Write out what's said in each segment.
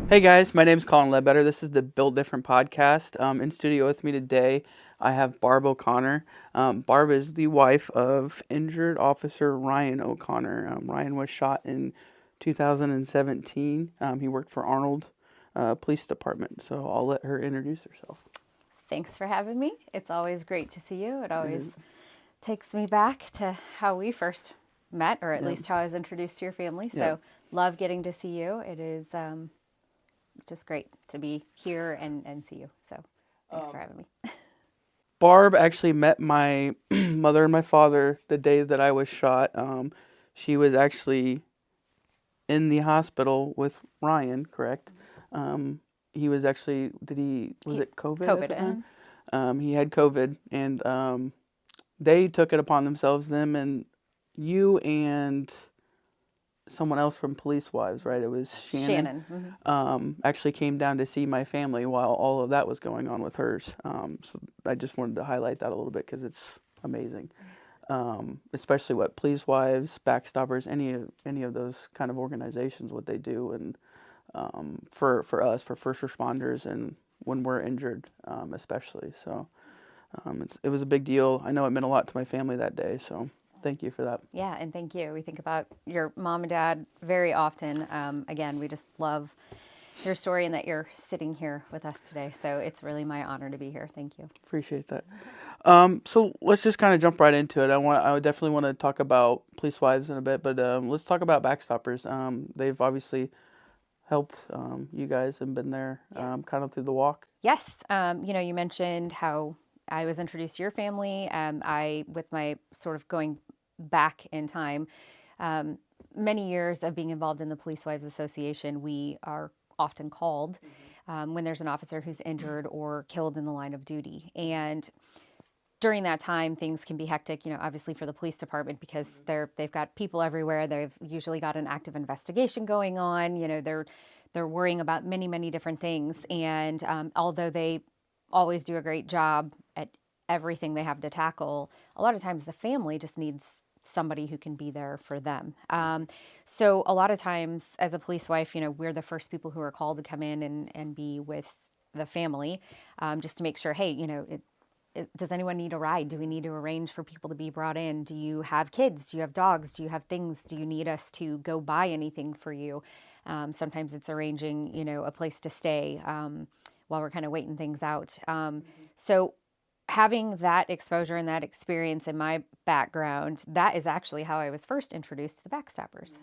Hey guys, my name's Colin Ledbetter. This is the Build Different podcast. In studio with me today, I have Barb O'Connor. Barb is the wife of injured officer Ryan O'Connor. Ryan was shot in 2017. He worked for Arnold Police Department. So I'll let her introduce herself. Thanks for having me. It's always great to see you. It always Mhm. takes me back to how we first met, or at Yep. least how I was introduced to your family. Yep. So, love getting to see you. It is just great to be here and see you. So, thanks for having me. Barb actually met my mother and my father the day that I was shot. She was actually in the hospital with Ryan, correct? He was actually, was it COVID at COVID. the time? He had COVID, and they took it upon themselves, them and you and someone else from Police Wives, right? It was Shannon. Shannon. Actually came down to see my family while all of that was going on with hers. So I just wanted to highlight that a little bit because it's amazing. Especially what Police Wives, Backstoppers, any of those kind of organizations, what they do, and for us, for first responders, and when we're injured, especially. So it was a big deal. I know it meant a lot to my family that day. So thank you for that. Yeah, and thank you. We think about your mom and dad very often. Again, we just love your story and that you're sitting here with us today. So, it's really my honor to be here. Thank you. Appreciate that. So let's just kind of jump right into it. I would definitely want to talk about Police Wives in a bit, but let's talk about Backstoppers. They've obviously helped you guys and been there kind of through the walk. Yes. You mentioned how I was introduced to your family. With my sort of going back in time, many years of being involved in the Police Wives Association, we are often called when there's an officer who's injured or killed in the line of duty. And during that time, things can be hectic, obviously for the police department because they've got people everywhere. They've usually got an active investigation going on. They're worrying about many, many different things. And although they always do a great job at everything they have to tackle, a lot of times the family just needs somebody who can be there for them. So a lot of times as a police wife, we're the first people who are called to come in and be with the family just to make sure, hey, does anyone need a ride? Do we need to arrange for people to be brought in? Do you have kids? Do you have dogs? Do you have things? Do you need us to go buy anything for you? Sometimes it's arranging, a place to stay while we're kind of waiting things out. So having that exposure and that experience in my background, that is actually how I was first introduced to the Backstoppers.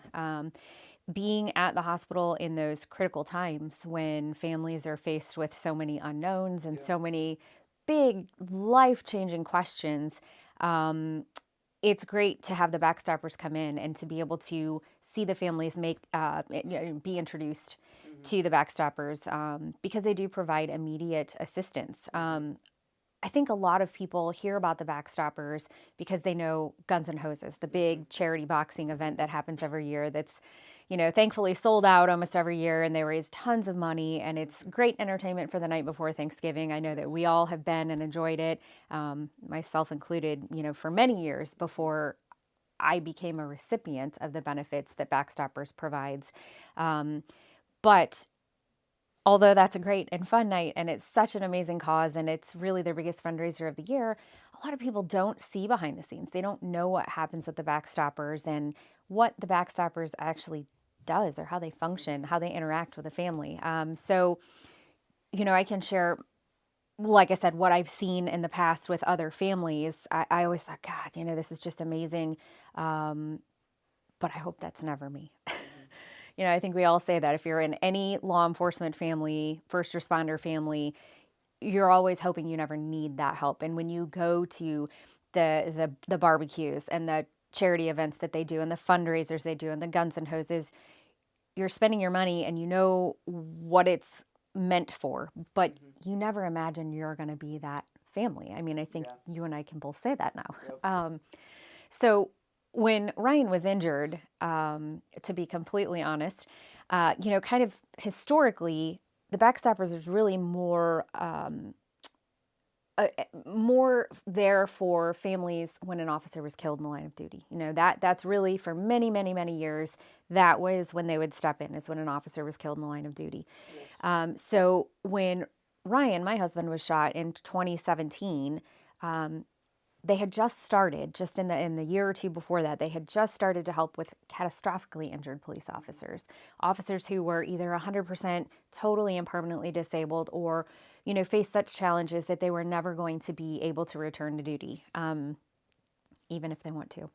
Being at the hospital in those critical times when families are faced with so many unknowns and so many big life-changing questions, it's great to have the Backstoppers come in and to be able to see the families be introduced to the Backstoppers because they do provide immediate assistance. I think a lot of people hear about the Backstoppers because they know Guns and Hoses, the big charity boxing event that happens every year that's, thankfully sold out almost every year, and they raise tons of money, and it's great entertainment for the night before Thanksgiving. I know that we all have been and enjoyed it, myself included, for many years before I became a recipient of the benefits that Backstoppers provides. But although that's a great and fun night and it's such an amazing cause and it's really their biggest fundraiser of the year, a lot of people don't see behind the scenes. They don't know what happens with the Backstoppers and what the Backstoppers actually does or how they function, how they interact with the family. So, I can share, like I said, what I've seen in the past with other families. I always thought, God, this is just amazing. But I hope that's never me. I think we all say that if you're in any law enforcement family, first responder family, you're always hoping you never need that help. And when you go to the barbecues and the charity events that they do and the fundraisers they do and the Guns and Hoses, you're spending your money and you know what it's meant for, but you never imagine you're going to be that family. I mean, I think you and I can both say that now. Yep. So when Ryan was injured, to be completely honest, kind of historically, the Backstoppers was really more more there for families when an officer was killed in the line of duty. You know, that's really for many, many, many years, that was when they would step in, is when an officer was killed in the line of duty. So when Ryan, my husband, was shot in 2017, they had just started, just in the year or two before that, they had just started to help with catastrophically injured police officers, officers who were either 100% totally and permanently disabled, or, you know, faced such challenges that they were never going to be able to return to duty, even if they want to.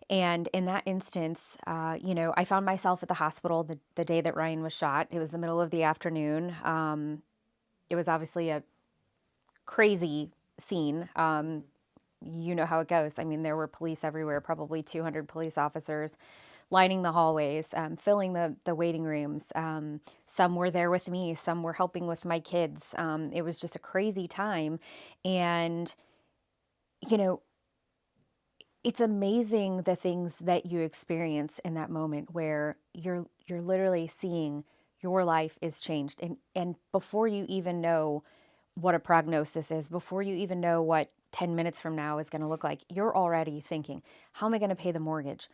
And in that instance, you know, I found myself at the hospital the day that Ryan was shot. It was the middle of the afternoon. It was obviously a crazy scene. You know how it goes. I mean, there were police everywhere, probably 200 police officers lining the hallways, filling the waiting rooms. Some were there with me. Some were helping with my kids. It was just a crazy time. And, you know, it's amazing the things that you experience in that moment where you're literally seeing your life is changed. And before you even know what a prognosis is, before you even know what 10 minutes from now is going to look like, you're already thinking, how am I going to pay the mortgage?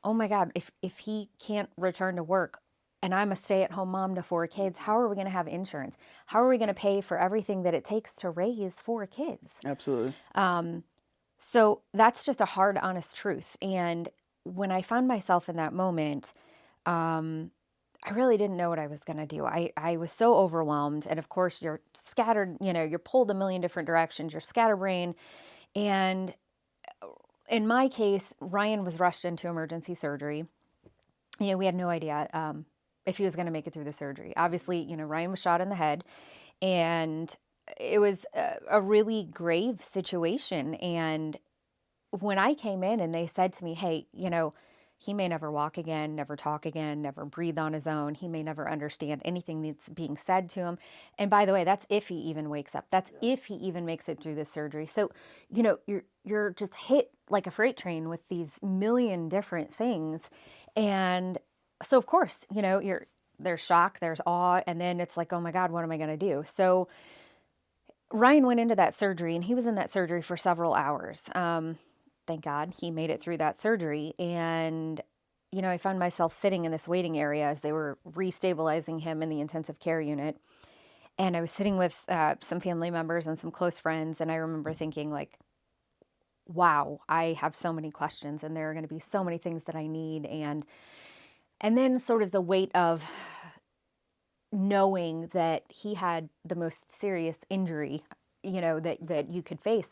Oh my God, if he can't return to work and I'm a stay-at-home mom to 4 kids, how are we going to have insurance? How are we going to pay for everything that it takes to raise 4 kids? Absolutely. So that's just a hard, honest truth. And when I found myself in that moment, I really didn't know what I was going to do. I was so overwhelmed. And of course, you're scattered, you know, you're pulled a million different directions, you're scatterbrained. And in my case, Ryan was rushed into emergency surgery. You know, we had no idea if he was going to make it through the surgery. Obviously, you know, Ryan was shot in the head, and it was a really grave situation. And when I came in and they said to me, hey, you know, he may never walk again, never talk again, never breathe on his own. He may never understand anything that's being said to him. And by the way, that's if he even wakes up. That's if he even makes it through the surgery. So, you know, you're just hit like a freight train with these million different things. And so, of course, you know, there's shock, there's awe, and then it's like, oh my God, what am I going to do? So Ryan went into that surgery, and he was in that surgery for several hours. Thank God he made it through that surgery. And, you know, I found myself sitting in this waiting area as they were restabilizing him in the intensive care unit. And I was sitting with some family members and some close friends. And I remember thinking, like, wow, I have so many questions, and there are going to be so many things that I need. And then sort of the weight of knowing that he had the most serious injury, you know, that you could face.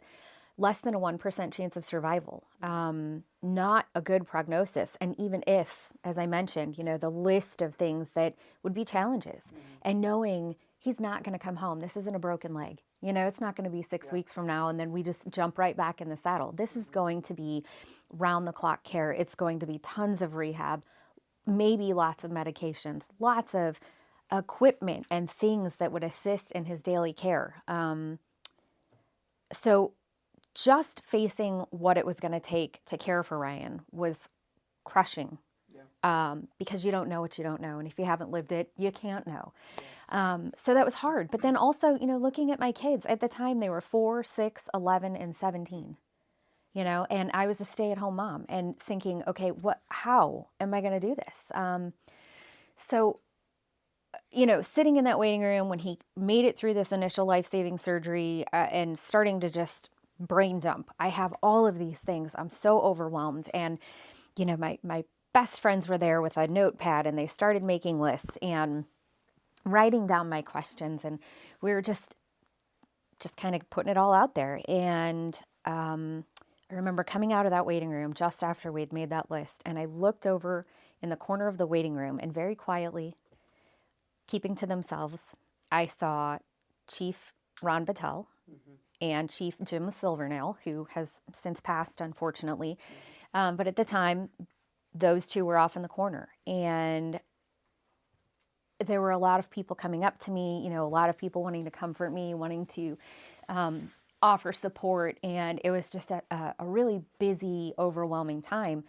Less than a 1% chance of survival, not a good prognosis. And even if, as I mentioned, you know, the list of things that would be challenges, and knowing he's not going to come home. This isn't a broken leg. You know, it's not going to be 6 weeks from now and then we just jump right back in the saddle. This is going to be round the clock care. It's going to be tons of rehab, maybe lots of medications, lots of equipment and things that would assist in his daily care. So just facing what it was going to take to care for Ryan was crushing, because you don't know what you don't know. And if you haven't lived it, you can't know. So that was hard. But then also, you know, looking at my kids at the time, they were 4, 6, 11, and 17, you know, and I was a stay-at-home mom and thinking, okay, how am I going to do this? So, you know, sitting in that waiting room when he made it through this initial life-saving surgery, and starting to just brain dump. I have all of these things. I'm so overwhelmed. And, you know, my best friends were there with a notepad, and they started making lists and writing down my questions. And we were just kind of putting it all out there. And I remember coming out of that waiting room just after we'd made that list. And I looked over in the corner of the waiting room, and very quietly, keeping to themselves, I saw Chief Ron Battelle, and Chief Jim Silvernail, who has since passed, unfortunately. But at the time, those two were off in the corner. And there were a lot of people coming up to me, you know, a lot of people wanting to comfort me, wanting to offer support. And it was just a really busy, overwhelming time.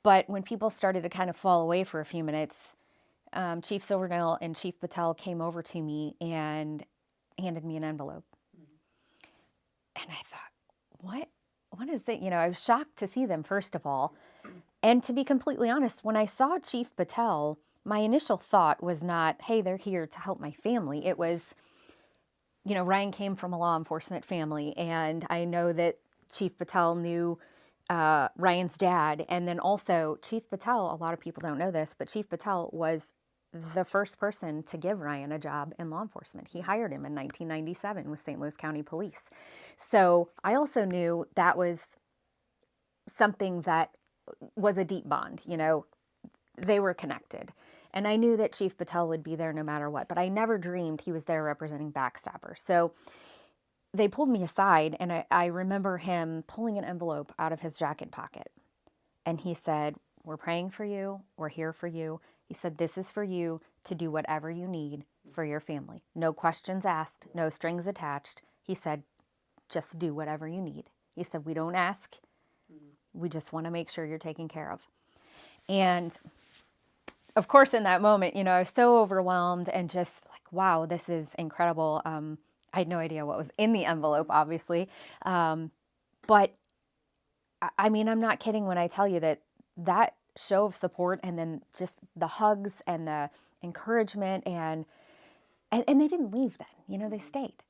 But when people started to kind of fall away for a few minutes, Chief Silvernail and Chief Battelle came over to me and handed me an envelope. And I thought, what is it? I was shocked to see them, first of all. And to be completely honest, when I saw Chief Patel, my initial thought was not, hey, they're here to help my family. It was, Ryan came from a law enforcement family, and I know that Chief Patel knew Ryan's dad. And then also Chief Patel, a lot of people don't know this, but Chief Patel was the first person to give Ryan a job in law enforcement. He hired him in 1997 with St. Louis County Police. So I also knew that was something that was a deep bond. They were connected. And I knew that Chief Patel would be there no matter what, but I never dreamed he was there representing Backstoppers. So they pulled me aside, and I remember him pulling an envelope out of his jacket pocket. And he said, we're praying for you. We're here for you. He said, this is for you to do whatever you need for your family. No questions asked, no strings attached. He said, just do whatever you need. He said, we don't ask. We just want to make sure you're taken care of. And of course, in that moment, I was so overwhelmed and just like, wow, this is incredible. I had no idea what was in the envelope, obviously. But I mean, I'm not kidding when I tell you that show of support, and then just the hugs and the encouragement, and they didn't leave then.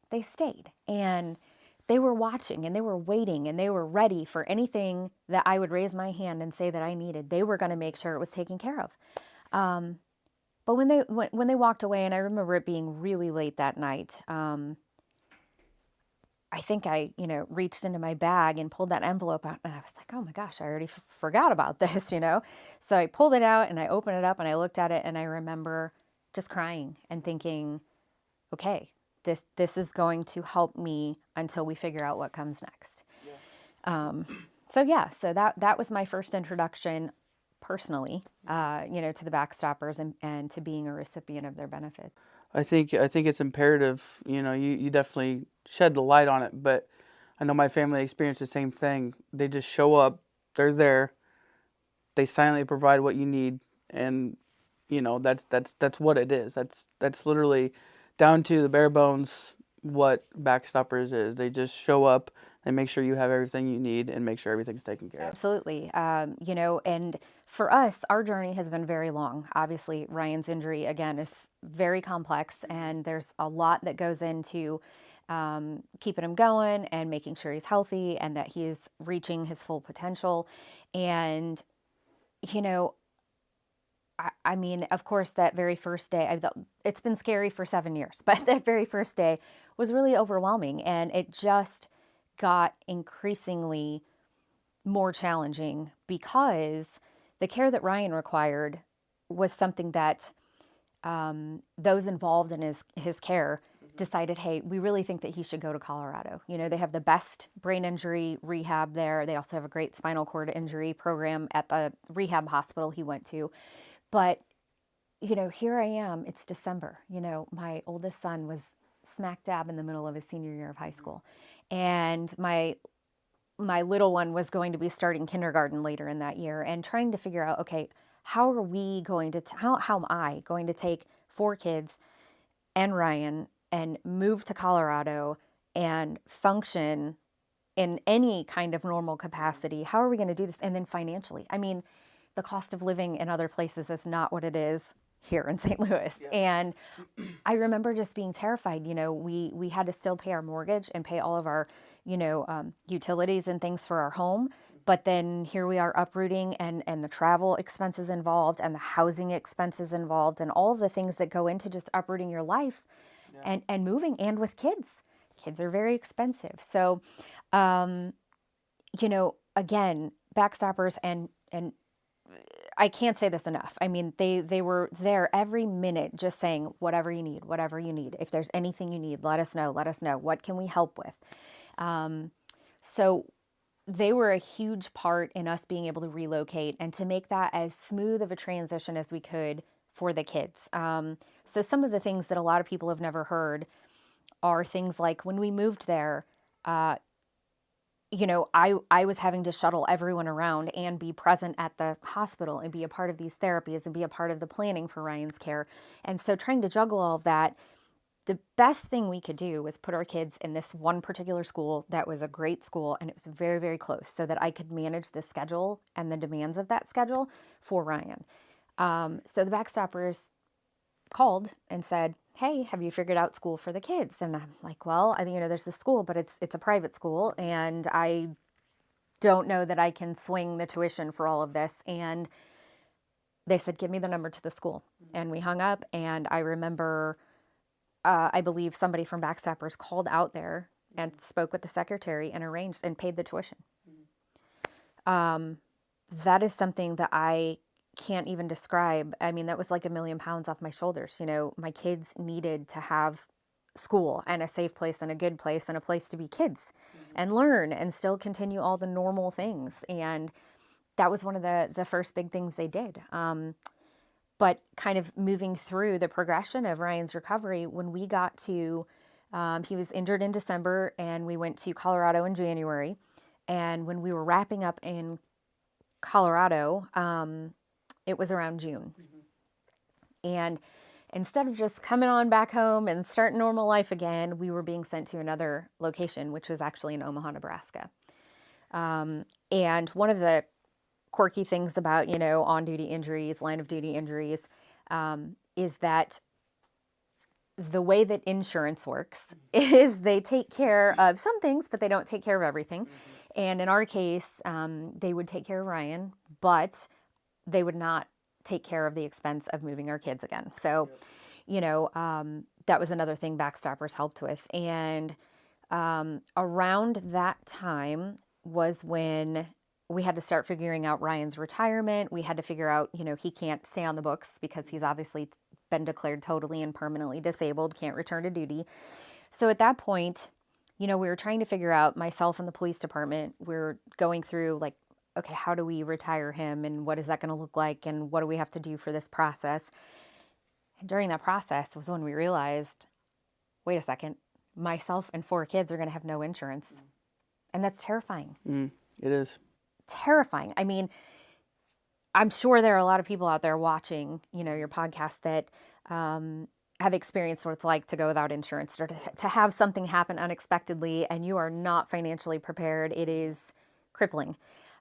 They stayed, and they were watching, and they were waiting, and they were ready for anything that I would raise my hand and say that I needed. They were going to make sure it was taken care of. But when they walked away, and I remember it being really late that night, I think I, reached into my bag and pulled that envelope out, and I was like, oh my gosh, I already forgot about this, So I pulled it out, and I opened it up, and I looked at it, and I remember just crying and thinking, okay, this is going to help me until we figure out what comes next. Yeah. So that was my first introduction personally, to the Backstoppers and to being a recipient of their benefits. I think it's imperative. You definitely shed the light on it, but I know my family experienced the same thing. They just show up, they're there, they silently provide what you need, and that's what it is. That's literally down to the bare bones what Backstoppers is. They just show up, they make sure you have everything you need, and make sure everything's taken care of. Absolutely. And for us, our journey has been very long. Obviously, Ryan's injury, again, is very complex, and there's a lot that goes into keeping him going and making sure he's healthy and that he is reaching his full potential. And, I mean, of course, that very first day, it's been scary for 7 years, but that very first day was really overwhelming, and it just got increasingly more challenging because the care that Ryan required was something that those involved in his care decided, hey, we really think that he should go to Colorado. They have the best brain injury rehab there. They also have a great spinal cord injury program at the rehab hospital he went to. But, here I am, it's December. My oldest son was smack dab in the middle of his senior year of high school. And my little one was going to be starting kindergarten later in that year, and trying to figure out, okay, how am I going to take 4 kids and Ryan and move to Colorado and function in any kind of normal capacity? How are we going to do this? And then financially, I mean, the cost of living in other places is not what it is here in St. Louis. Yeah. And I remember just being terrified. We had to still pay our mortgage and pay all of our, utilities and things for our home. But then here we are uprooting, and the travel expenses involved, and the housing expenses involved, and all of the things that go into just uprooting your life. Yeah. and moving, and with kids. Kids are very expensive. So, again, Backstoppers, and I can't say this enough. I mean, they were there every minute just saying, whatever you need. If there's anything you need, let us know. What can we help with? So they were a huge part in us being able to relocate and to make that as smooth of a transition as we could for the kids. So some of the things that a lot of people have never heard are things like when we moved there, I was having to shuttle everyone around and be present at the hospital and be a part of these therapies and be a part of the planning for Ryan's care. And so trying to juggle all of that, the best thing we could do was put our kids in this one particular school that was a great school, and it was very, very close, so that I could manage the schedule and the demands of that schedule for Ryan. So the Backstoppers called and said, hey, have you figured out school for the kids? And I'm like, well, there's this school, but it's a private school, and I don't know that I can swing the tuition for all of this. And they said, give me the number to the school. And we hung up, and I remember, I believe somebody from Backstoppers called out there and spoke with the secretary and arranged and paid the tuition. That is something that I can't even describe. I mean, that was like £1 million off my shoulders. My kids needed to have school and a safe place and a good place and a place to be kids and learn and still continue all the normal things. And that was one of the first big things they did. But kind of moving through the progression of Ryan's recovery, when we got to, he was injured in December, and we went to Colorado in January. And when we were wrapping up in Colorado, it was around June. And instead of just coming on back home and starting normal life again, we were being sent to another location, which was actually in Omaha, Nebraska. And one of the quirky things about, on-duty injuries, line-of-duty injuries, is that the way that insurance works is they take care of some things, but they don't take care of everything. And in our case, they would take care of Ryan, but they would not take care of the expense of moving our kids again. So, that was another thing Backstoppers helped with. And around that time was when we had to start figuring out Ryan's retirement. We had to figure out, he can't stay on the books because he's obviously been declared totally and permanently disabled, can't return to duty. So at that point, we were trying to figure out, myself and the police department, we're going through like, okay, how do we retire him, and what is that going to look like, and what do we have to do for this process? And during that process was when we realized, wait a second, myself and 4 kids are going to have no insurance. And that's terrifying. It is. Terrifying. I mean, I'm sure there are a lot of people out there watching, your podcast that have experienced what it's like to go without insurance, or to have something happen unexpectedly and you are not financially prepared. It is crippling.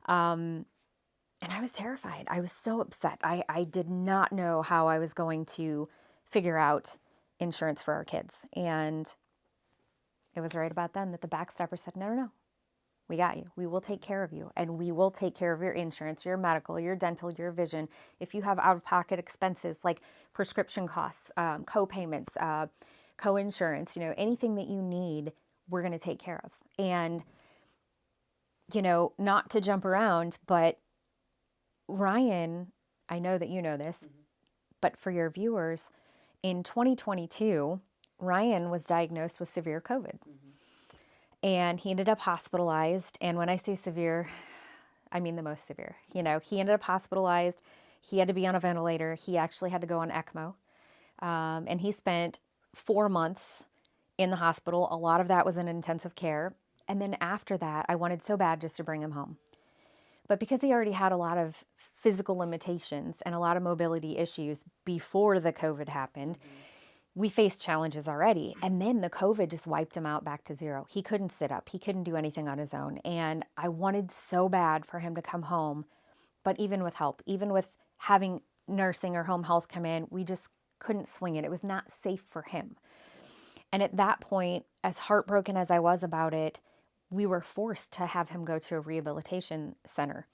And I was terrified. I was so upset. I did not know how I was going to figure out insurance for our kids. And it was right about then that the Backstopper said, no. We got you. We will take care of you, and we will take care of your insurance, your medical, your dental, your vision. If you have out-of-pocket expenses like prescription costs, co-payments, co-insurance, anything that you need, we're going to take care of. And, not to jump around, but Ryan, I know that you know this, but for your viewers, in 2022, Ryan was diagnosed with severe COVID. And he ended up hospitalized. And when I say severe, I mean the most severe. He ended up hospitalized. He had to be on a ventilator. He actually had to go on ECMO. And he spent 4 months in the hospital. A lot of that was in intensive care. And then after that, I wanted so bad just to bring him home. But because he already had a lot of physical limitations and a lot of mobility issues before the COVID happened, we faced challenges already. And then the COVID just wiped him out back to zero. He couldn't sit up. He couldn't do anything on his own. And I wanted so bad for him to come home. But even with help, even with having nursing or home health come in, we just couldn't swing it. It was not safe for him. And at that point, as heartbroken as I was about it, we were forced to have him go to a rehabilitation center.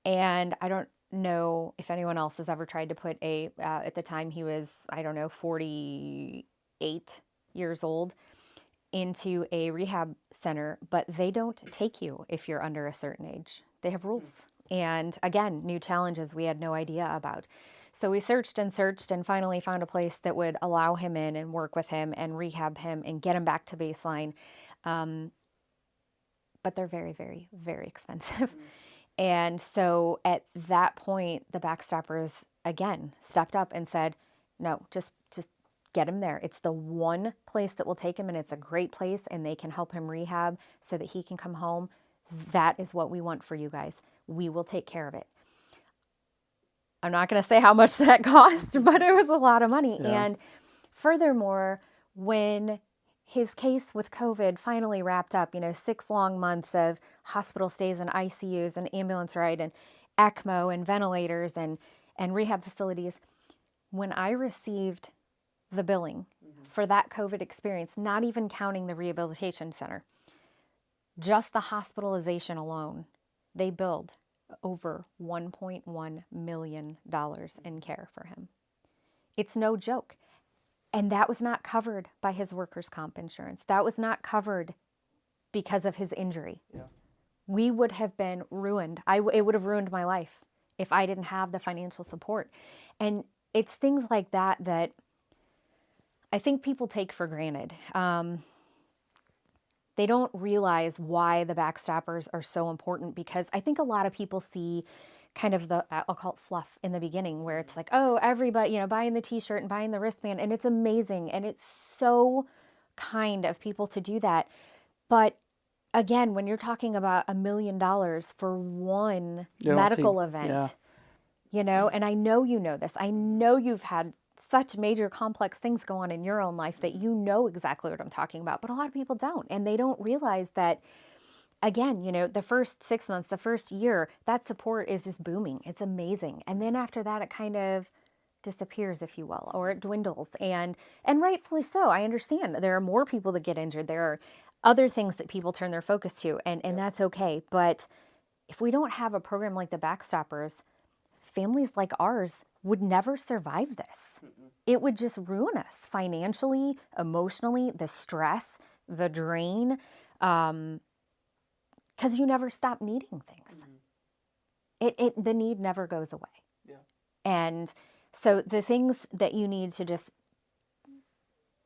And I don't know if anyone else has ever tried to put at the time he was, 48 years old, into a rehab center, but they don't take you if you're under a certain age. They have rules. And again, new challenges we had no idea about. So we searched and finally found a place that would allow him in and work with him and rehab him and get him back to baseline. But they're very, very, very expensive. And so at that point, the Backstoppers, again, stepped up and said, no, just get him there. It's the one place that will take him, and it's a great place, and they can help him rehab so that he can come home. That is what we want for you guys. We will take care of it. I'm not going to say how much that cost, but it was a lot of money. Yeah. And furthermore, when his case with COVID finally wrapped up, 6 long months of hospital stays and ICUs and ambulance ride and ECMO and ventilators and rehab facilities, when I received the billing for that COVID experience, not even counting the rehabilitation center, just the hospitalization alone, they billed over $1.1 million in care for him. It's no joke. And that was not covered by his workers' comp insurance. That was not covered because of his injury. Yeah. We would have been ruined. It would have ruined my life if I didn't have the financial support. And it's things like that that I think people take for granted. They don't realize why the Backstoppers are so important, because I think a lot of people see kind of the, I'll call it fluff in the beginning, where it's like, oh, everybody, buying the t-shirt and buying the wristband, and it's amazing. And it's so kind of people to do that. But again, when you're talking about $1 million for one medical event, and I know you know this, I know you've had such major complex things go on in your own life that you know exactly what I'm talking about, but a lot of people don't, and they don't realize that, again, the first 6 months, the first year, that support is just booming. It's amazing. And then after that, it kind of disappears, if you will, or it dwindles, and rightfully so. I understand there are more people that get injured. There are other things that people turn their focus to, and that's okay. But if we don't have a program like the Backstoppers, families like ours would never survive this. It would just ruin us financially, emotionally, the stress, the drain, because you never stop needing things. The need never goes away. Yeah. And so the things that you need to just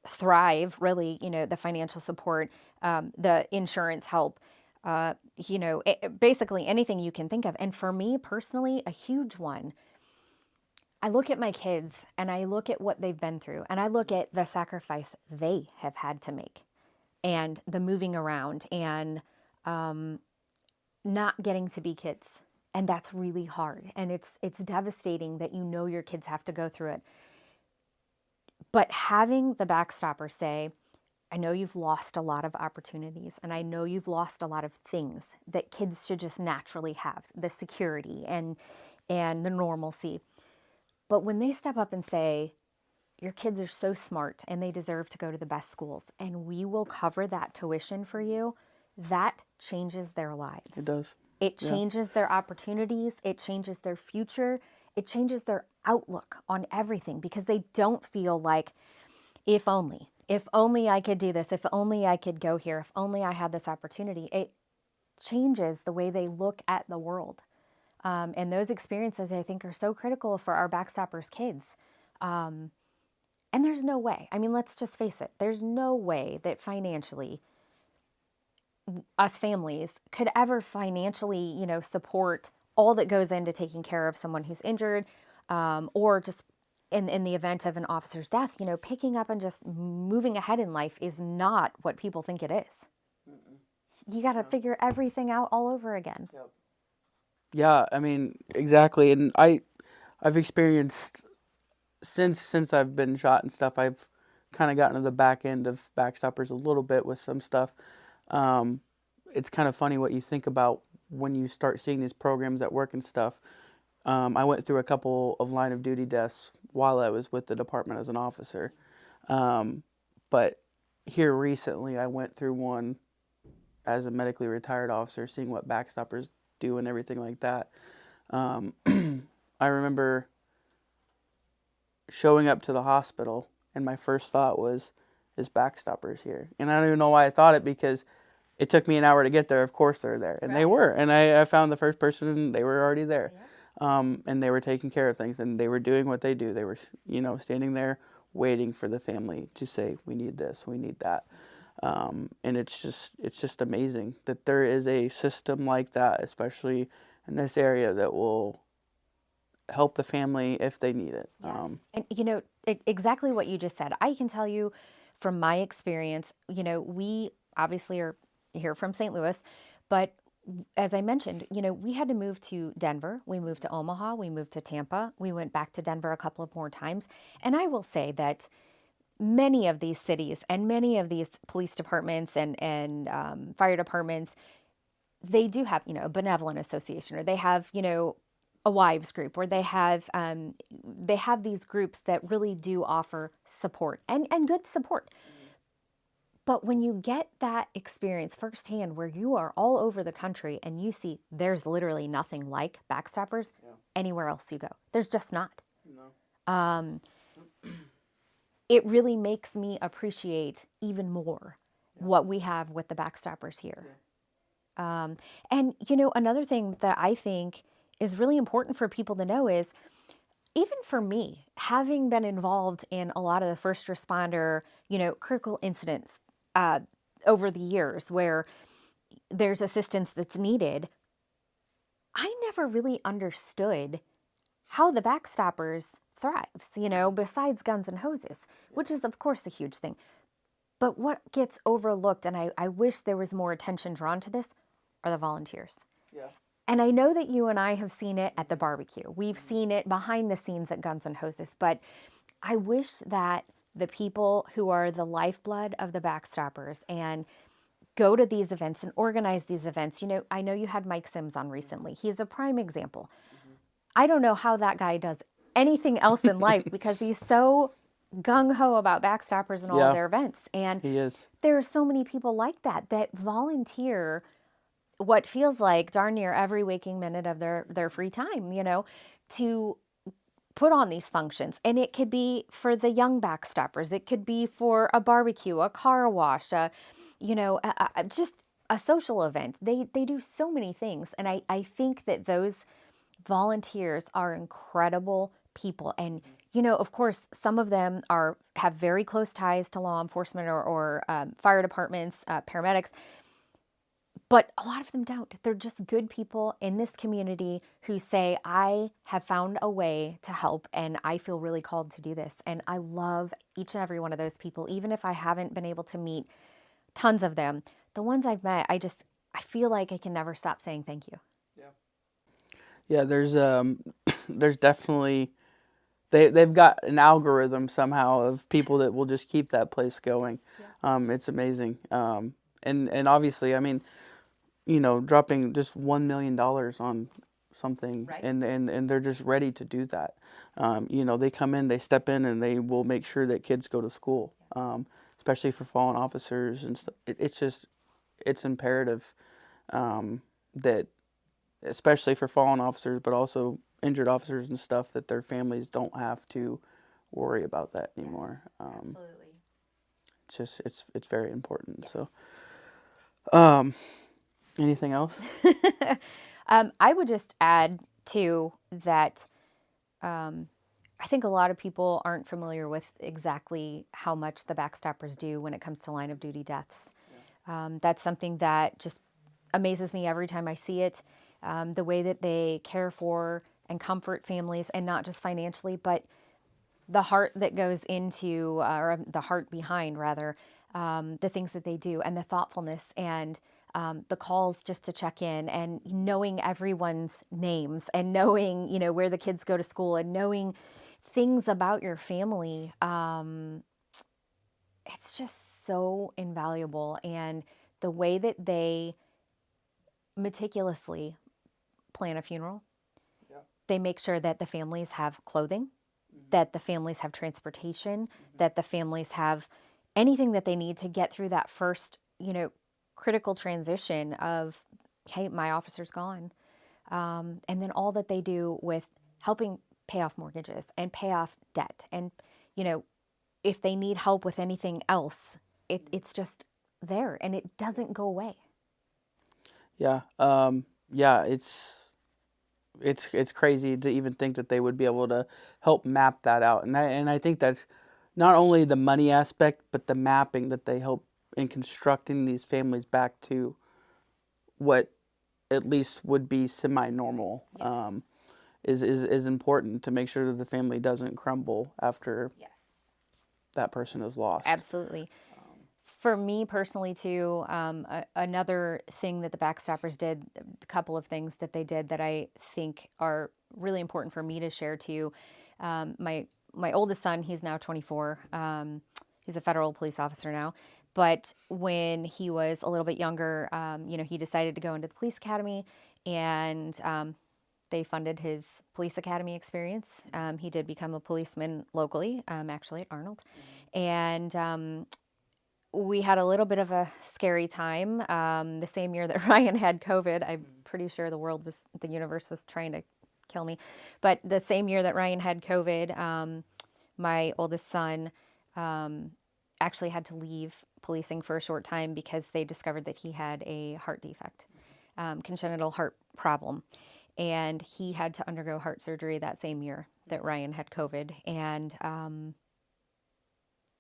thrive, really, the financial support, the insurance help, basically anything you can think of. And for me personally, a huge one, I look at my kids and I look at what they've been through, and I look at the sacrifice they have had to make, and the moving around, and not getting to be kids. And that's really hard. And it's devastating that your kids have to go through it. But having the Backstopper say, I know you've lost a lot of opportunities, and I know you've lost a lot of things that kids should just naturally have, the security and the normalcy. But when they step up and say, your kids are so smart and they deserve to go to the best schools, and we will cover that tuition for you, that changes their lives. It does. It changes their opportunities. It changes their future. It changes their outlook on everything, because they don't feel like, if only I could do this, if only I could go here, if only I had this opportunity. It changes the way they look at the world. And those experiences, I think, are so critical for our Backstoppers kids. And there's no way, let's just face it, there's no way that financially us families could ever financially, support all that goes into taking care of someone who's injured, or just in the event of an officer's death, picking up and just moving ahead in life is not what people think it is. You got to figure everything out all over again. Yep. Yeah, exactly. And I've experienced, since I've been shot and stuff, I've kind of gotten to the back end of Backstoppers a little bit with some stuff. It's kind of funny what you think about when you start seeing these programs at work and stuff. I went through a couple of line of duty deaths while I was with the department as an officer. But here recently, I went through one as a medically retired officer, seeing what Backstoppers do and everything like that. I remember showing up to the hospital, and my first thought was, is Backstoppers here? And I don't even know why I thought it, because it took me an hour to get there. Of course they're there. And They were. And I found the first person, and they were already there. Yeah. And they were taking care of things, and they were doing what they do. They were, standing there waiting for the family to say, we need this, we need that. And it's just amazing that there is a system like that, especially in this area, that will help the family if they need it. Yes. And exactly what you just said. I can tell you from my experience, we obviously are here from St. Louis, but as I mentioned, we had to move to Denver. We moved to Omaha. We moved to Tampa. We went back to Denver a couple of more times. And I will say that many of these cities and many of these police departments and fire departments, they do have, a benevolent association, or they have, a wives group, or they have these groups that really do offer support and good support. But when you get that experience firsthand, where you are all over the country and you see there's literally nothing like Backstoppers anywhere else you go, there's just not. No. It really makes me appreciate even more what we have with the Backstoppers here. And, another thing that I think is really important for people to know is, even for me, having been involved in a lot of the first responder, critical incidents over the years where there's assistance that's needed, I never really understood how the Backstoppers thrives, besides guns and hoses, which is, of course, a huge thing. But what gets overlooked, and I wish there was more attention drawn to this, are the volunteers. Yeah. And I know that you and I have seen it at the barbecue. We've seen it behind the scenes at Guns and Hoses. But I wish that the people who are the lifeblood of the Backstoppers and go to these events and organize these events. I know you had Mike Sims on recently. He's a prime example. I don't know how that guy does anything else in life because he's so gung-ho about Backstoppers and all of their events. And he is. There are so many people like that volunteer what feels like darn near every waking minute of their free time, to put on these functions. And it could be for the young Backstoppers. It could be for a barbecue, a car wash, just a social event. They do so many things. And I think that those volunteers are incredible people. And, of course, some of them have very close ties to law enforcement or fire departments, paramedics. But a lot of them don't. They're just good people in this community who say, I have found a way to help and I feel really called to do this. And I love each and every one of those people, even if I haven't been able to meet tons of them. The ones I've met, I feel like I can never stop saying thank you. Yeah, there's definitely, they've got an algorithm somehow of people that will just keep that place going. It's amazing. And obviously, I mean, dropping just $1 million on something, right, and they're just ready to do that. They come in, they step in, and they will make sure that kids go to school, especially for fallen officers and stuff. It's imperative that, especially for fallen officers, but also injured officers and stuff, that their families don't have to worry about that anymore. Absolutely. It's very important. Yes. So. Anything else? I would just add, too, that I think a lot of people aren't familiar with exactly how much the Backstoppers do when it comes to line of duty deaths. That's something that just amazes me every time I see it. The way that they care for and comfort families, and not just financially, but the heart that goes into, or the heart behind, rather, the things that they do, and the thoughtfulness and the calls just to check in, and knowing everyone's names, and knowing, where the kids go to school, and knowing things about your family. It's just so invaluable. And the way that they meticulously plan a funeral, they make sure that the families have clothing, that the families have transportation, that the families have anything that they need to get through that first, critical transition of, hey, my officer's gone. And then all that they do with helping pay off mortgages and pay off debt. And, if they need help with anything else, it's just there and it doesn't go away. Yeah. It's crazy to even think that they would be able to help map that out. And I think that's not only the money aspect, but the mapping that they help in constructing these families back to what at least would be semi-normal. Yes. Is important to make sure that the family doesn't crumble after that person is lost. Absolutely. For me personally, too, another thing that the Backstoppers did, a couple of things that they did that I think are really important for me to share too. My oldest son, he's now 24. He's a federal police officer now. But when he was a little bit younger, he decided to go into the police academy, and they funded his police academy experience. He did become a policeman locally, actually at Arnold. And we had a little bit of a scary time. The same year that Ryan had COVID, I'm pretty sure the universe was trying to kill me. But the same year that Ryan had COVID, my oldest son actually had to leave policing for a short time because they discovered that he had a heart defect, congenital heart problem. And he had to undergo heart surgery that same year that Ryan had COVID. And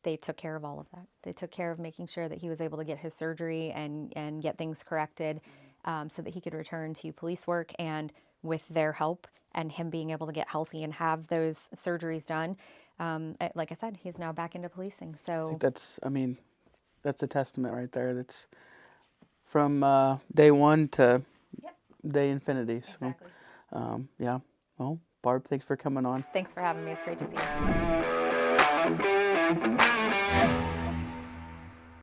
they took care of all of that. They took care of making sure that he was able to get his surgery and get things corrected, so that he could return to police work. And with their help and him being able to get healthy and have those surgeries done, like I said, he's now back into policing. I So think that's a testament right there. That's from day one to day infinity. So, exactly. yeah. Well, Barb, thanks for coming on. Thanks for having me. It's great to see you.